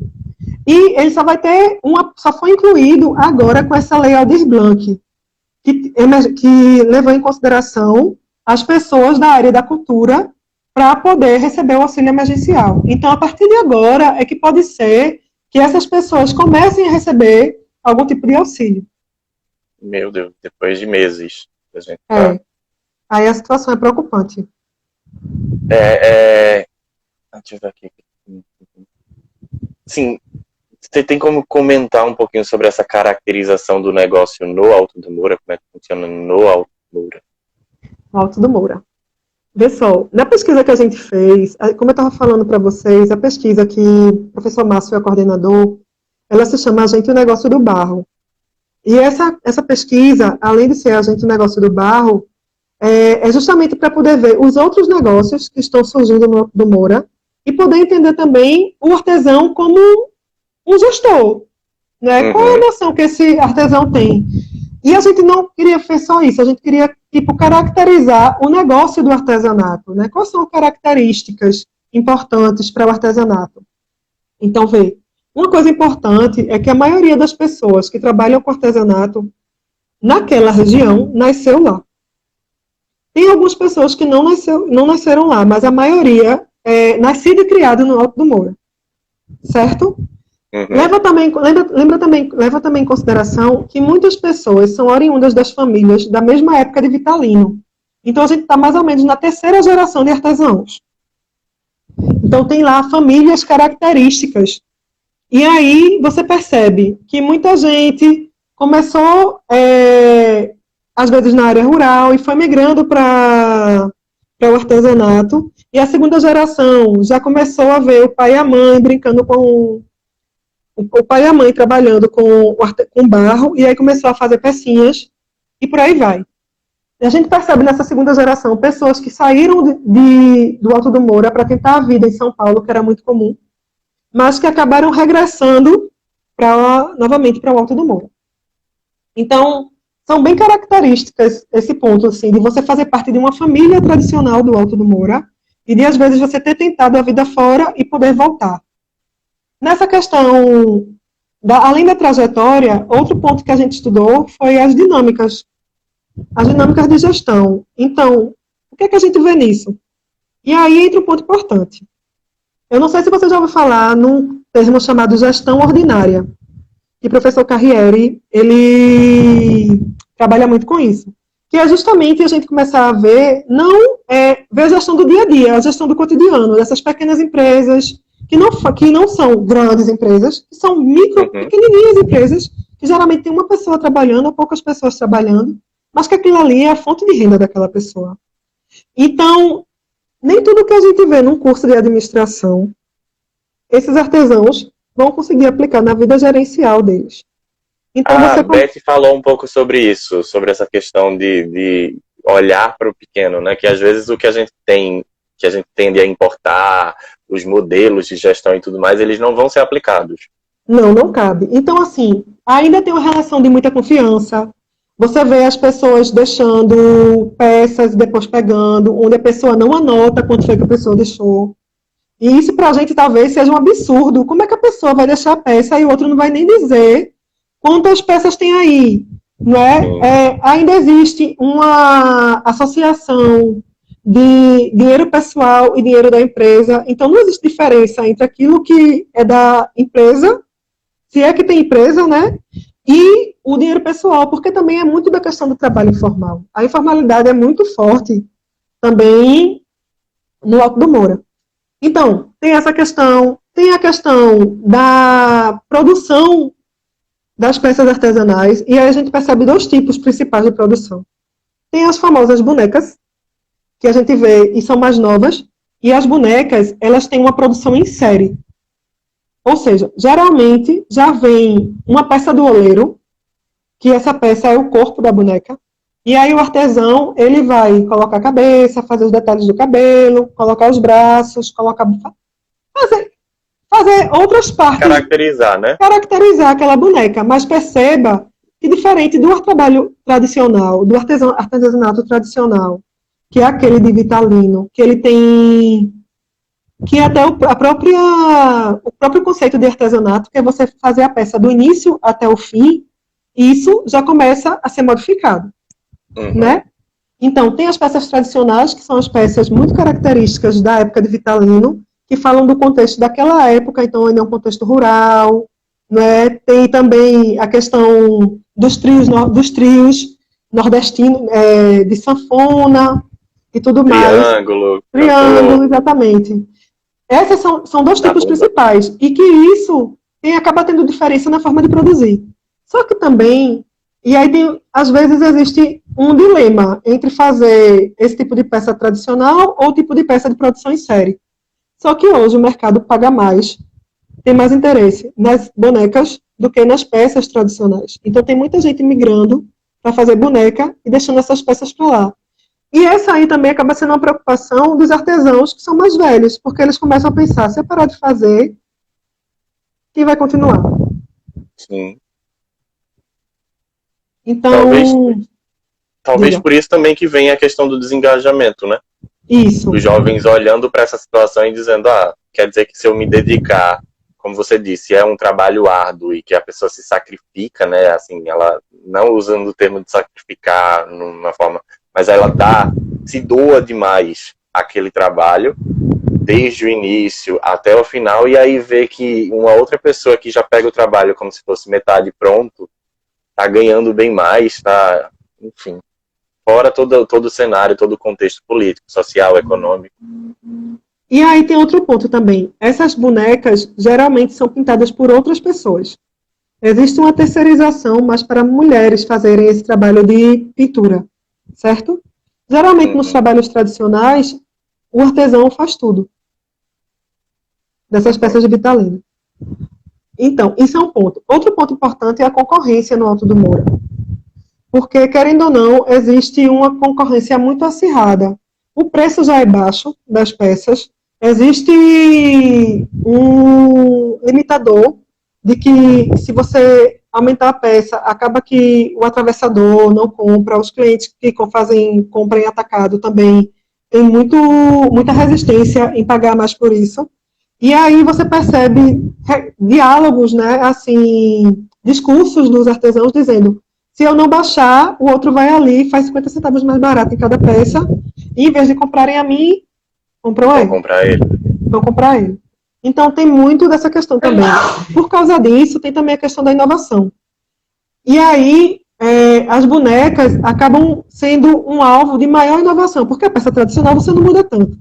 B: E ele só foi incluído agora com essa lei Aldir Blanc, que levou em consideração as pessoas da área da cultura para poder receber o auxílio emergencial. Então, a partir de agora, é que pode ser que essas pessoas comecem a receber algum tipo de auxílio.
A: Meu Deus, depois de meses. A gente
B: Aí a situação é preocupante.
A: Deixa eu ver aqui. Sim, você tem como comentar um pouquinho sobre essa caracterização do negócio no Alto do Moura? Como é que funciona no Alto do Moura?
B: Alto do Moura. Pessoal, na pesquisa que a gente fez, como eu estava falando para vocês, a pesquisa que o professor Márcio é coordenador, ela se chama Agente o Negócio do Barro. E essa pesquisa, além de ser Agente o Negócio do Barro, é justamente para poder ver os outros negócios que estão surgindo no do Moura e poder entender também o artesão como um gestor, né? Qual é a noção que esse artesão tem? E a gente não queria fazer só isso, a gente queria, caracterizar o negócio do artesanato, né? Quais são características importantes para o artesanato? Então, uma coisa importante é que a maioria das pessoas que trabalham com artesanato naquela região nasceu lá. Tem algumas pessoas que não nasceram lá, mas a maioria é nascida e criada no Alto do Moura, certo? Leva também em consideração que muitas pessoas são oriundas das famílias da mesma época de Vitalino. Então, a gente está mais ou menos na terceira geração de artesãos. Então, tem lá famílias características. E aí, você percebe que muita gente começou, às vezes, na área rural e foi migrando para o artesanato. E a segunda geração já começou a ver o pai e a mãe brincando com o pai e a mãe trabalhando com barro, e aí começou a fazer pecinhas, e por aí vai. E a gente percebe nessa segunda geração pessoas que saíram do Alto do Moura para tentar a vida em São Paulo, que era muito comum, mas que acabaram regressando novamente para o Alto do Moura. Então, são bem características esse ponto, assim, de você fazer parte de uma família tradicional do Alto do Moura, e de, às vezes, você ter tentado a vida fora e poder voltar. Nessa questão, além da trajetória, outro ponto que a gente estudou foi as dinâmicas de gestão. Então, o que é que a gente vê nisso? E aí entra um ponto importante. Eu não sei se você já ouviu falar num termo chamado gestão ordinária, que o professor Carriere, ele trabalha muito com isso, que é justamente a gente começar a ver, ver a gestão do dia a dia, a gestão do cotidiano, dessas pequenas empresas, que não são grandes empresas, que são pequenininhas empresas, que geralmente tem uma pessoa trabalhando, ou poucas pessoas trabalhando, mas que aquilo ali é a fonte de renda daquela pessoa. Então, nem tudo que a gente vê num curso de administração, esses artesãos vão conseguir aplicar na vida gerencial deles. Então,
A: a Beth falou um pouco sobre isso, sobre essa questão de olhar para o pequeno, né? Que às vezes o que a gente tende a importar, os modelos de gestão e tudo mais, eles não vão ser aplicados.
B: Não cabe. Então, assim, ainda tem uma relação de muita confiança. Você vê as pessoas deixando peças e depois pegando, onde a pessoa não anota quanto foi que a pessoa deixou. E isso, para a gente, talvez seja um absurdo. Como é que a pessoa vai deixar a peça e o outro não vai nem dizer quantas peças tem aí? Não é? Ainda existe uma associação de dinheiro pessoal e dinheiro da empresa. Então, não existe diferença entre aquilo que é da empresa, se é que tem empresa, né? E o dinheiro pessoal, porque também é muito da questão do trabalho informal. A informalidade é muito forte também no Alto do Moura. Então, tem essa questão, tem a questão da produção das peças artesanais, e aí a gente percebe dois tipos principais de produção. Tem as famosas bonecas, que a gente vê e são mais novas, e as bonecas, elas têm uma produção em série. Ou seja, geralmente já vem uma peça do oleiro, que essa peça é o corpo da boneca, e aí o artesão, ele vai colocar a cabeça, fazer os detalhes do cabelo, colocar os braços, fazer outras partes.
A: Caracterizar, né?
B: Caracterizar aquela boneca, mas perceba que diferente do trabalho tradicional, do artesanato tradicional, que é aquele de Vitalino, que ele tem, que até o próprio conceito de artesanato, que é você fazer a peça do início até o fim, isso já começa a ser modificado, né? Então, tem as peças tradicionais, que são as peças muito características da época de Vitalino, que falam do contexto daquela época, então ainda é um contexto rural, né? Tem também a questão dos trios nordestinos, de sanfona e tudo mais.
A: Triângulo,
B: Triângulo,
A: cantor,
B: exatamente. Esses são dois tipos
A: zabumba.
B: principais, e que isso acaba tendo diferença na forma de produzir. Só que também, e aí às vezes existe um dilema entre fazer esse tipo de peça tradicional ou tipo de peça de produção em série. Só que hoje o mercado paga mais, tem mais interesse nas bonecas do que nas peças tradicionais. Então tem muita gente migrando para fazer boneca e deixando essas peças para lá. E essa aí também acaba sendo uma preocupação dos artesãos que são mais velhos, porque eles começam a pensar, se eu parar de fazer, quem vai continuar?
A: Sim.
B: Então,
A: Talvez
B: diga.
A: por isso também que vem a questão do desengajamento, né?
B: Isso,
A: Os jovens olhando para essa situação e dizendo, quer dizer que se eu me dedicar, como você disse, é um trabalho árduo e que a pessoa se sacrifica, né? Assim, ela não usando o termo de sacrificar numa forma, mas ela se doa demais aquele trabalho desde o início até o final, e aí vê que uma outra pessoa que já pega o trabalho como se fosse metade pronto, tá ganhando bem mais, tá, enfim, fora todo o cenário, todo o contexto político, social, econômico.
B: E aí tem outro ponto também. Essas bonecas geralmente são pintadas por outras pessoas. Existe uma terceirização, mas para mulheres fazerem esse trabalho de pintura, certo? Geralmente nos trabalhos tradicionais, o artesão faz tudo dessas peças de Vitalino. Então, isso é um ponto. Outro ponto importante é a concorrência no Alto do Moura. Porque, querendo ou não, existe uma concorrência muito acirrada. O preço já é baixo das peças. Existe um limitador de que, se você aumentar a peça, acaba que o atravessador não compra, os clientes que fazem compra em atacado também têm muita resistência em pagar mais por isso. E aí você percebe diálogos, né, assim, discursos dos artesãos dizendo, se eu não baixar, o outro vai ali e faz 50 centavos mais barato em cada peça, e em vez de comprarem a mim, compram ele.
A: Comprar ele.
B: Vão comprar ele. Então tem muito dessa questão também. Por causa disso, tem também a questão da inovação. E aí, as bonecas acabam sendo um alvo de maior inovação, porque a peça tradicional você não muda tanto.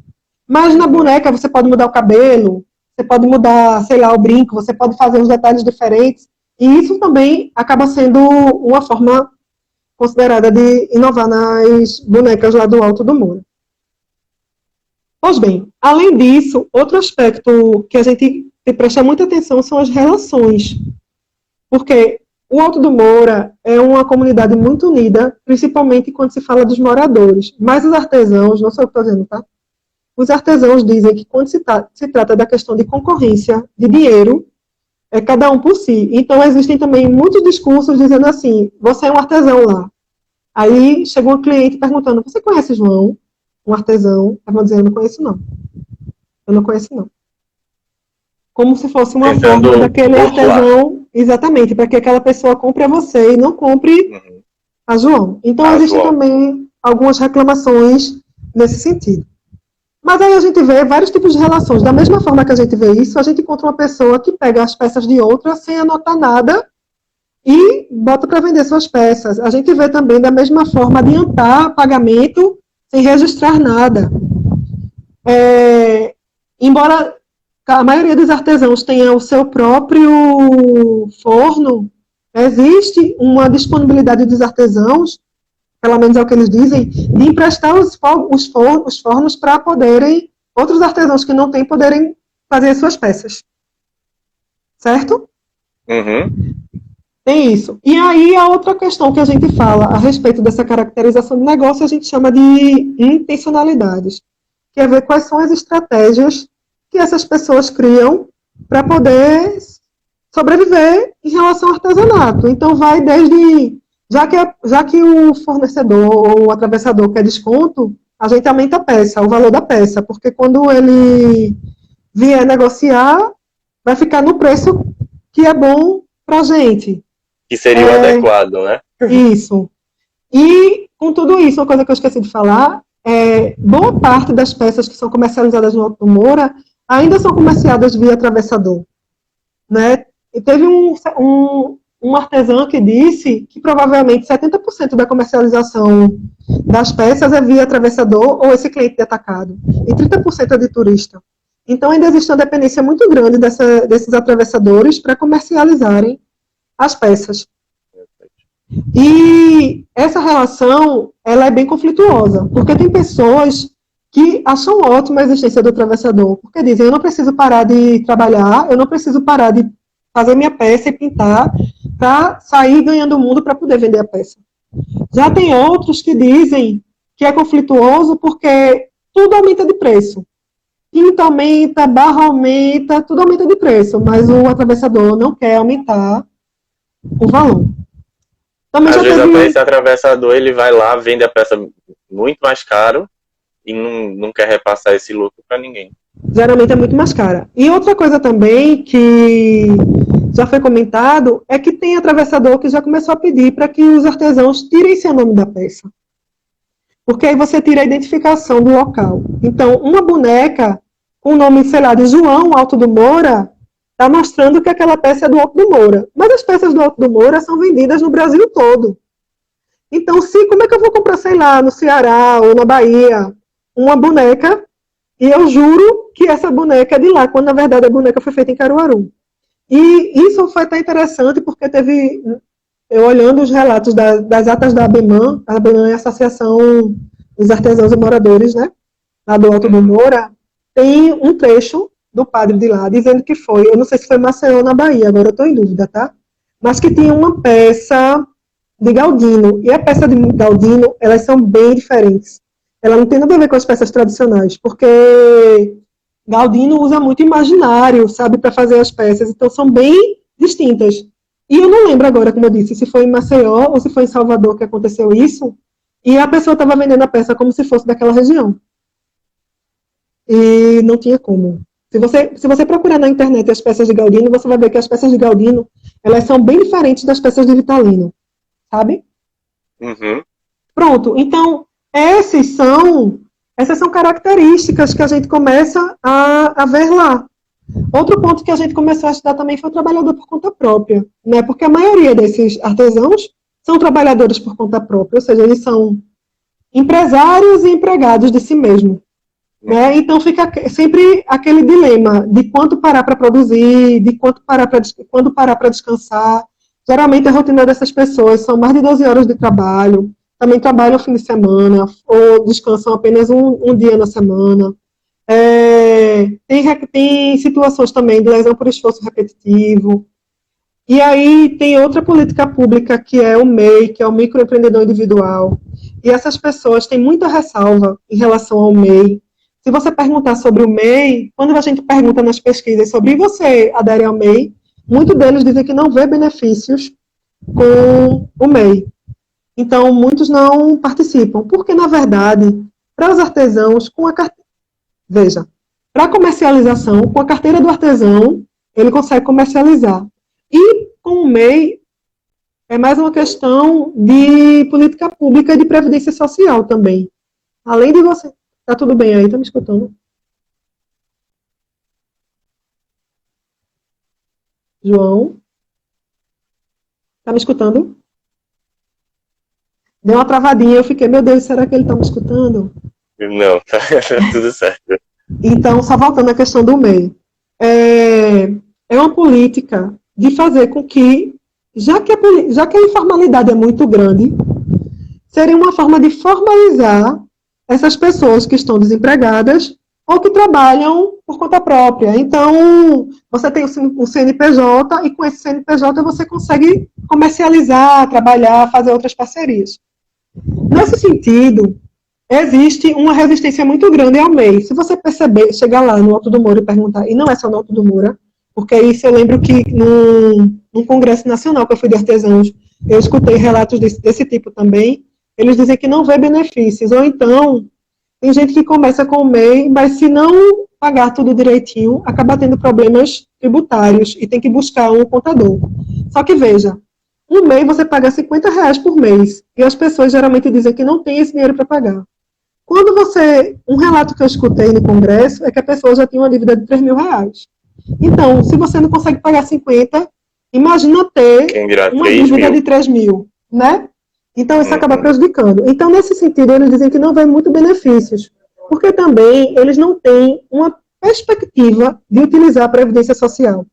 B: Mas na boneca você pode mudar o cabelo, você pode mudar, sei lá, o brinco, você pode fazer uns detalhes diferentes, e isso também acaba sendo uma forma considerada de inovar nas bonecas lá do Alto do Moura. Pois bem, além disso, outro aspecto que a gente tem que prestar muita atenção são as relações, porque o Alto do Moura é uma comunidade muito unida, principalmente quando se fala dos moradores, mas os artesãos, não sou eu que estou dizendo, tá? Os artesãos dizem que quando se trata da questão de concorrência, de dinheiro, é cada um por si. Então, existem também muitos discursos dizendo assim, você é um artesão lá. Aí, chegou um cliente perguntando, você conhece João? Um artesão. Eu vou dizer, eu não conheço não. Eu não conheço não. Como se fosse uma forma daquele artesão, exatamente, para que aquela pessoa compre a você e não compre a João. Então, existem também algumas reclamações nesse sentido. Mas aí a gente vê vários tipos de relações. Da mesma forma que a gente vê isso, a gente encontra uma pessoa que pega as peças de outra sem anotar nada e bota para vender suas peças. A gente vê também, da mesma forma, adiantar pagamento sem registrar nada. Embora a maioria dos artesãos tenha o seu próprio forno, existe uma disponibilidade dos artesãos, pelo menos é o que eles dizem, de emprestar os fornos para poderem, outros artesãos que não têm, poderem fazer suas peças. Certo? Tem isso. E aí, a outra questão que a gente fala a respeito dessa caracterização do negócio, a gente chama de intencionalidades, que é ver quais são as estratégias que essas pessoas criam para poder sobreviver em relação ao artesanato. Então, vai desde... Já que o fornecedor ou o atravessador quer desconto, a gente aumenta a peça, o valor da peça, porque quando ele vier negociar, vai ficar no preço que é bom para a gente.
A: Que seria o adequado, né?
B: Isso. E, com tudo isso, uma coisa que eu esqueci de falar, boa parte das peças que são comercializadas no Alto do Moura ainda são comerciadas via atravessador, né? E teve um artesão que disse que provavelmente 70% da comercialização das peças é via atravessador ou esse cliente de atacado, e 30% é de turista. Então ainda existe uma dependência muito grande desses atravessadores para comercializarem as peças. E essa relação, ela é bem conflituosa, porque tem pessoas que acham ótima a existência do atravessador, porque dizem, eu não preciso parar de trabalhar, eu não preciso parar de fazer minha peça e pintar para sair ganhando o mundo para poder vender a peça. Já tem outros que dizem que é conflituoso porque tudo aumenta de preço. Tinta aumenta, barra aumenta, tudo aumenta de preço, mas o atravessador não quer aumentar o valor.
A: Também às vezes até esse atravessador, ele vai lá, vende a peça muito mais caro e não quer repassar esse lucro para ninguém.
B: Geralmente é muito mais cara. E outra coisa também que já foi comentado é que tem atravessador que já começou a pedir para que os artesãos tirem seu nome da peça. Porque aí você tira a identificação do local. Então, uma boneca com o nome, sei lá, de João Alto do Moura, está mostrando que aquela peça é do Alto do Moura. Mas as peças do Alto do Moura são vendidas no Brasil todo. Então, como é que eu vou comprar, sei lá, no Ceará ou na Bahia, uma boneca, e eu juro que essa boneca é de lá, quando na verdade a boneca foi feita em Caruaru. E isso foi até interessante, porque teve, eu olhando os relatos das atas da ABEMAN, a ABEMAN é a Associação dos Artesãos e Moradores, né, lá do Alto do Moura, tem um trecho do padre de lá, dizendo que foi, eu não sei se foi Maceió na Bahia, agora eu estou em dúvida, tá? Mas que tinha uma peça de Galdino, e a peça de Galdino, elas são bem diferentes. Ela não tem nada a ver com as peças tradicionais, porque Galdino usa muito imaginário, sabe, para fazer as peças, então são bem distintas. E eu não lembro agora, como eu disse, se foi em Maceió ou se foi em Salvador que aconteceu isso, e a pessoa estava vendendo a peça como se fosse daquela região. E não tinha como. Se você procurar na internet as peças de Galdino, você vai ver que as peças de Galdino, elas são bem diferentes das peças de Vitalino, sabe?
A: Uhum.
B: Pronto, então, essas são características que a gente começa a ver lá. Outro ponto que a gente começou a estudar também foi o trabalhador por conta própria, né? Porque a maioria desses artesãos são trabalhadores por conta própria, ou seja, eles são empresários e empregados de si mesmo. Né? Então fica sempre aquele dilema de quanto parar para produzir, de quando parar para descansar. Geralmente a rotina dessas pessoas são mais de 12 horas de trabalho, também trabalham fim de semana, ou descansam apenas um dia na semana. Tem situações também de lesão por esforço repetitivo. E aí tem outra política pública que é o MEI, que é o microempreendedor individual. E essas pessoas têm muita ressalva em relação ao MEI. Se você perguntar sobre o MEI, quando a gente pergunta nas pesquisas sobre você adere ao MEI, muitos deles dizem que não vê benefícios com o MEI. Então, muitos não participam, porque, na verdade, para os artesãos, veja, para a comercialização, com a carteira do artesão, ele consegue comercializar. E com o MEI, é mais uma questão de política pública e de previdência social também. Além de você... Tá tudo bem aí? Tá me escutando? João? Tá me escutando? Deu uma travadinha, eu fiquei, meu Deus, será que ele tá me escutando?
A: Não, tá tudo certo.
B: Então, só voltando à questão do MEI. É uma política de fazer com que, já que a informalidade é muito grande, seria uma forma de formalizar essas pessoas que estão desempregadas ou que trabalham por conta própria. Então, você tem o CNPJ e com esse CNPJ você consegue comercializar, trabalhar, fazer outras parcerias. Nesse sentido, existe uma resistência muito grande ao MEI. Se você perceber, chegar lá no Alto do Moura e perguntar, e não é só no Alto do Moura, porque isso eu lembro que num congresso nacional que eu fui de artesãos, eu escutei relatos desse tipo também. Eles dizem que não vê benefícios, ou então, tem gente que começa com o MEI, mas se não pagar tudo direitinho, acaba tendo problemas tributários e tem que buscar um contador. Só que veja, um mês você paga R$ 50 por mês. E as pessoas geralmente dizem que não tem esse dinheiro para pagar. Quando um relato que eu escutei no congresso é que a pessoa já tinha uma dívida de R$ 3.000. Então, se você não consegue pagar 50, imagina ter uma dívida de 3 mil, né? Então, isso acaba prejudicando. Então, nesse sentido, eles dizem que não vê muito benefícios, porque também eles não têm uma perspectiva de utilizar a Previdência Social.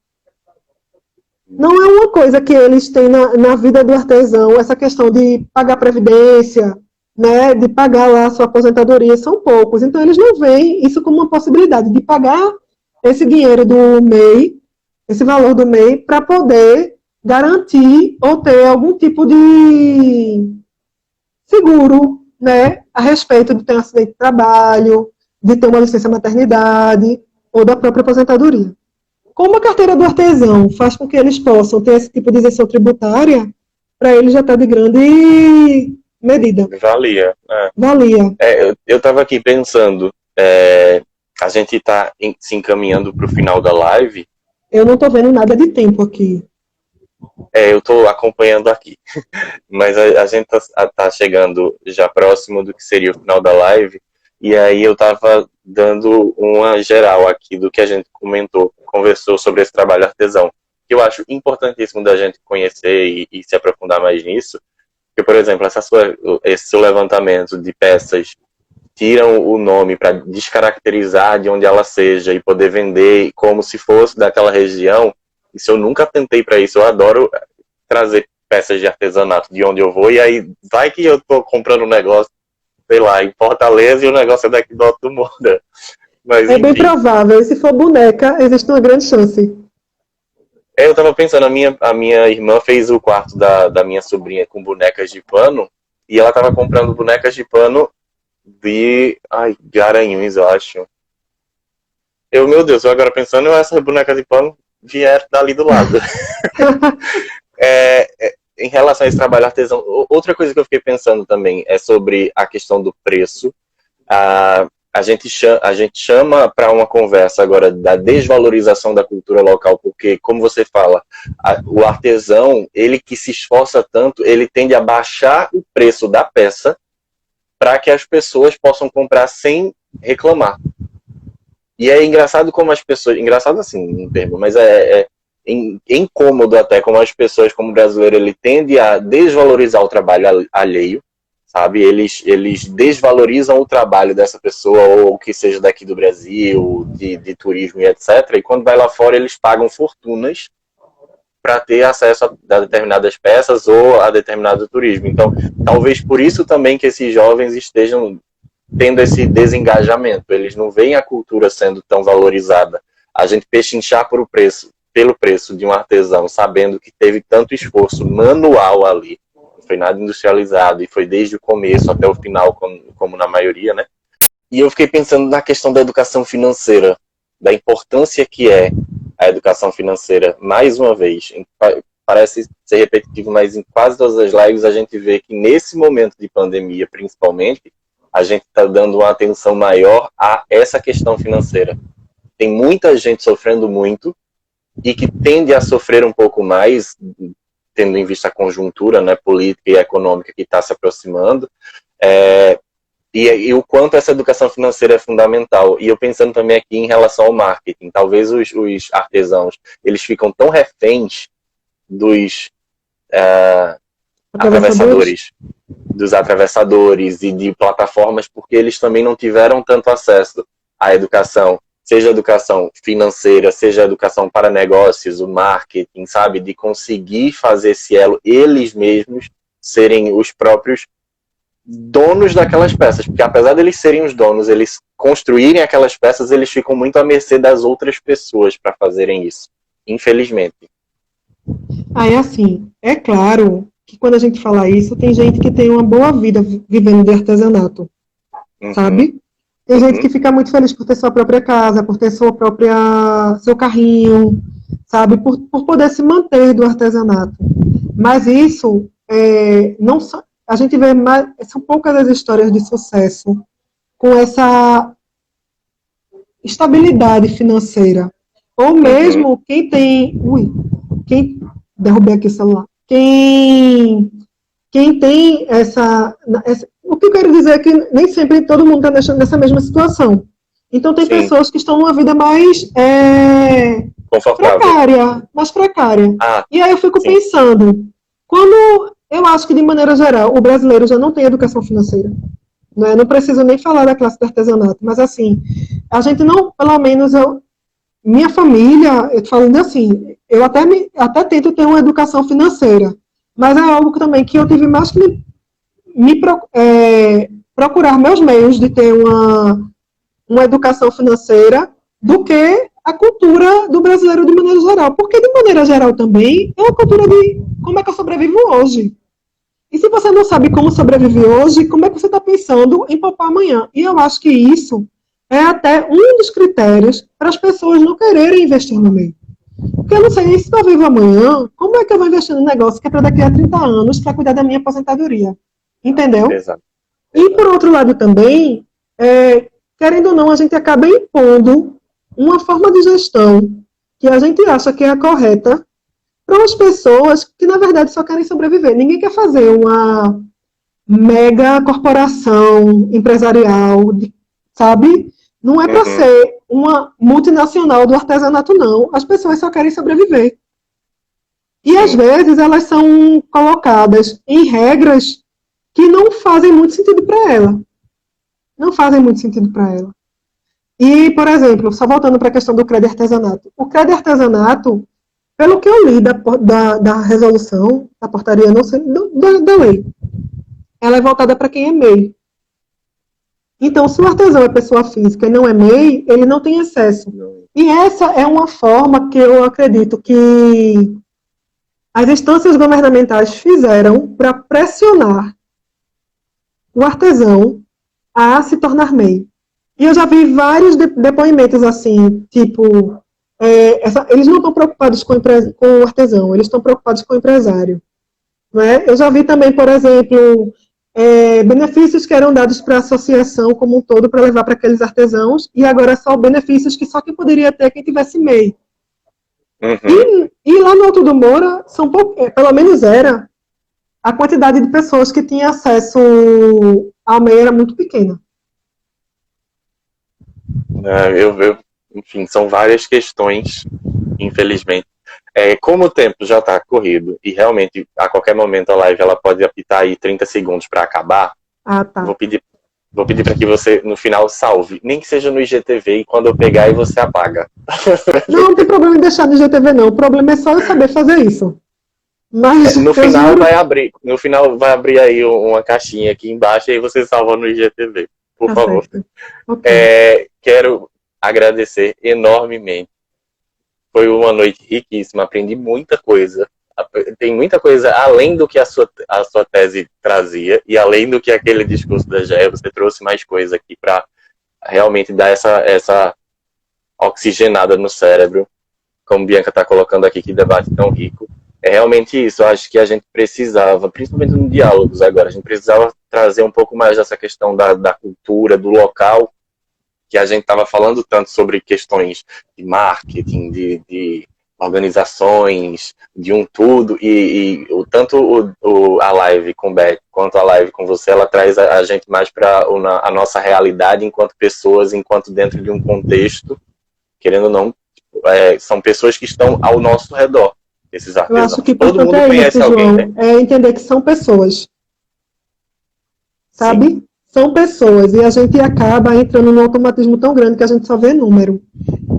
B: Não é uma coisa que eles têm na vida do artesão, essa questão de pagar Previdência, né, de pagar lá a sua aposentadoria, são poucos. Então, eles não veem isso como uma possibilidade de pagar esse dinheiro do MEI, esse valor do MEI, para poder garantir ou ter algum tipo de seguro, né, a respeito de ter um acidente de trabalho, de ter uma licença maternidade ou da própria aposentadoria. Como a carteira do artesão faz com que eles possam ter esse tipo de isenção tributária, para eles já está de grande medida.
A: Valia.
B: Valia.
A: Eu estava aqui pensando, a gente está se encaminhando para o final da live.
B: Eu não estou vendo nada de tempo aqui.
A: Eu estou acompanhando aqui. Mas a gente tá chegando já próximo do que seria o final da live. E aí eu estava dando uma geral aqui do que a gente conversou sobre esse trabalho artesão. Que eu acho importantíssimo da gente conhecer e se aprofundar mais nisso. Porque, por exemplo, esse seu levantamento de peças tiram o nome para descaracterizar de onde ela seja e poder vender como se fosse daquela região. Isso eu nunca tentei para isso. Eu adoro trazer peças de artesanato de onde eu vou, e aí vai que eu tô comprando um negócio, sei lá, em Fortaleza e o negócio é daqui do Alto do Moura. Mas,
B: bem provável. E se for boneca, existe uma grande chance.
A: Eu tava pensando, a minha irmã fez o quarto da minha sobrinha com bonecas de pano, e ela tava comprando bonecas de pano de Garanhuns, eu acho. Meu Deus, eu agora pensando, essas bonecas de pano vieram dali do lado. Em relação a esse trabalho artesão, outra coisa que eu fiquei pensando também é sobre a questão do preço. A gente chama para uma conversa agora da desvalorização da cultura local, porque, como você fala, o artesão, ele que se esforça tanto, ele tende a baixar o preço da peça para que as pessoas possam comprar sem reclamar. E é engraçado como as pessoas... Engraçado assim, no termo, mas é incômodo até como as pessoas, como brasileiro, ele tende a desvalorizar o trabalho alheio, sabe? Eles desvalorizam o trabalho dessa pessoa, ou que seja daqui do Brasil, de turismo e etc. E quando vai lá fora, eles pagam fortunas para ter acesso a determinadas peças ou a determinado turismo. Então, talvez por isso também que esses jovens estejam tendo esse desengajamento. Eles não veem a cultura sendo tão valorizada. A gente pechinchar pelo preço de um artesão, sabendo que teve tanto esforço manual ali, não foi nada industrializado, e foi desde o começo até o final, como na maioria, né? E eu fiquei pensando na questão da educação financeira, da importância que é a educação financeira, mais uma vez. Parece ser repetitivo, mas em quase todas as lives a gente vê que nesse momento de pandemia, principalmente, a gente está dando uma atenção maior a essa questão financeira. Tem muita gente sofrendo muito e que tende a sofrer um pouco mais, tendo em vista a conjuntura, né, política e econômica que está se aproximando, e o quanto essa educação financeira é fundamental. E eu pensando também aqui em relação ao marketing, talvez os artesãos, eles ficam tão reféns dos atravessadores e de plataformas, porque eles também não tiveram tanto acesso à educação, seja a educação financeira, seja a educação para negócios, o marketing, sabe? De conseguir fazer esse elo, eles mesmos serem os próprios donos daquelas peças, porque apesar de eles serem os donos, eles construírem aquelas peças, eles ficam muito à mercê das outras pessoas para fazerem isso, infelizmente.
B: Aí, assim, é claro que quando a gente fala isso, tem gente que tem uma boa vida vivendo de artesanato, sabe? Tem gente que fica muito feliz por ter sua própria casa, por ter seu carrinho, sabe? Por poder se manter do artesanato. Mas isso, não só, a gente vê mais, são poucas as histórias de sucesso com essa estabilidade financeira. Ou mesmo quem tem... Derrubei aqui o celular. quem tem o que eu quero dizer é que nem sempre todo mundo está nessa mesma situação. Então, tem
A: Sim.
B: pessoas que estão numa vida mais
A: Confortável.
B: mais precária.
A: Ah,
B: E aí eu fico
A: sim.
B: pensando, quando eu acho que, de maneira geral, o brasileiro já não tem educação financeira. Né? Não preciso nem falar da classe do artesanato, mas assim, a gente não, pelo menos, minha família, eu tô falando assim, eu até tento ter uma educação financeira, mas é algo também que eu tive mais que procurar meus meios de ter uma educação financeira do que a cultura do brasileiro de maneira geral. Porque, de maneira geral, também é uma cultura de como é que eu sobrevivo hoje. E se você não sabe como sobreviver hoje, como é que você está pensando em poupar amanhã? E eu acho que isso é até um dos critérios para as pessoas não quererem investir no meio. Porque eu não sei, se estou vivo amanhã, como é que eu vou investir num negócio que é para daqui a 30 anos para cuidar da minha aposentadoria? Entendeu?
A: Exato.
B: E, por outro lado, também, querendo ou não, a gente acaba impondo uma forma de gestão que a gente acha que é a correta para as pessoas que, na verdade, só querem sobreviver. Ninguém quer fazer uma mega corporação empresarial, sabe? Não é para ser uma multinacional do artesanato, não. As pessoas só querem sobreviver. E, às vezes, elas são colocadas em regras que não fazem muito sentido para ela. Não fazem muito sentido para ela. E, por exemplo, só voltando para a questão do crédito artesanato. O crédito artesanato, pelo que eu li da resolução, da portaria, não sei, da lei, ela é voltada para quem é MEI. Então, se o artesão é pessoa física e não é MEI, ele não tem acesso. E essa é uma forma que eu acredito que as instâncias governamentais fizeram para pressionar o artesão a se tornar MEI. E eu já vi vários depoimentos assim, tipo, eles não estão preocupados com o artesão, eles estão preocupados com o empresário. Não é? Eu já vi também, por exemplo, benefícios que eram dados para a associação como um todo para levar para aqueles artesãos, e agora só benefícios que só quem poderia ter quem tivesse MEI. E lá no Alto do Moura, pelo menos era, a quantidade de pessoas que tinha acesso ao MEI era muito pequena.
A: Enfim, são várias questões, infelizmente. Como o tempo já está corrido e realmente a qualquer momento a live ela pode apitar aí 30 segundos para acabar,
B: tá.
A: Vou pedir para que você no final salve, nem que seja no IGTV, e quando eu pegar aí você apaga.
B: Não tem problema em deixar no IGTV, não. O problema é só eu saber fazer isso. Mas
A: no final vai abrir aí uma caixinha aqui embaixo e aí você salva no IGTV, por favor. Okay. Quero agradecer enormemente. Foi uma noite riquíssima, aprendi muita coisa. Tem muita coisa além do que a sua tese trazia e além do que aquele discurso da Géia, você trouxe mais coisa aqui para realmente dar essa oxigenada no cérebro, como Bianca está colocando aqui, que debate tão rico. É realmente isso, eu acho que a gente precisava, principalmente no Diálogos agora, a gente precisava trazer um pouco mais dessa questão da cultura, do local, que a gente estava falando tanto sobre questões de marketing, de organizações, de um tudo, e tanto a live com Beth quanto a live com você, ela traz a gente mais para a nossa realidade enquanto pessoas, enquanto dentro de um contexto, querendo ou não, são pessoas que estão ao nosso redor, esses artesãos.
B: Eu acho que todo mundo conhece alguém, João, né? É entender que são pessoas, sabe? Sim. São pessoas, e a gente acaba entrando num automatismo tão grande que a gente só vê número.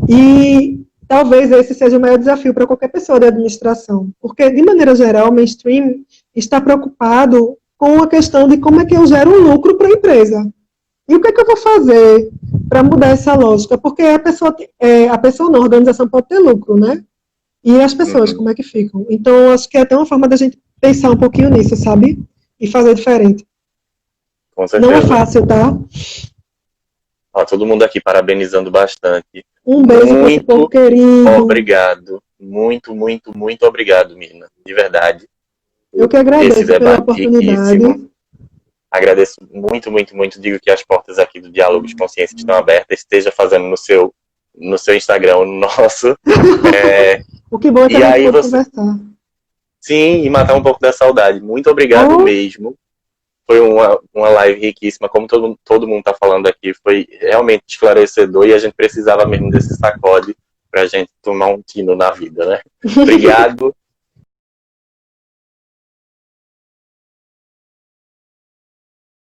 B: E talvez esse seja o maior desafio para qualquer pessoa da administração, porque, de maneira geral, o mainstream está preocupado com a questão de como é que eu gero um lucro para a empresa. E o que é que eu vou fazer para mudar essa lógica? Porque a pessoa não, a organização pode ter lucro, né? E as pessoas, como é que ficam? Então, acho que é até uma forma da gente pensar um pouquinho nisso, sabe? E fazer diferente.
A: Com certeza.
B: Não é fácil, tá?
A: Todo mundo aqui parabenizando bastante.
B: Um beijo para o povo querido.
A: Obrigado. Muito, muito, muito obrigado, Mirna. De verdade.
B: Eu que agradeço pela oportunidade. Riquíssimo.
A: Agradeço muito, muito, muito. Digo que as portas aqui do Diálogo de Consciência estão abertas. Esteja fazendo no seu Instagram, no nosso.
B: O que bom é que a gente pode conversar.
A: Sim, e matar um pouco da saudade. Muito obrigado mesmo. Foi uma live riquíssima, como todo mundo está falando aqui. Foi realmente esclarecedor e a gente precisava mesmo desse sacode para a gente tomar um tino na vida, né? Obrigado.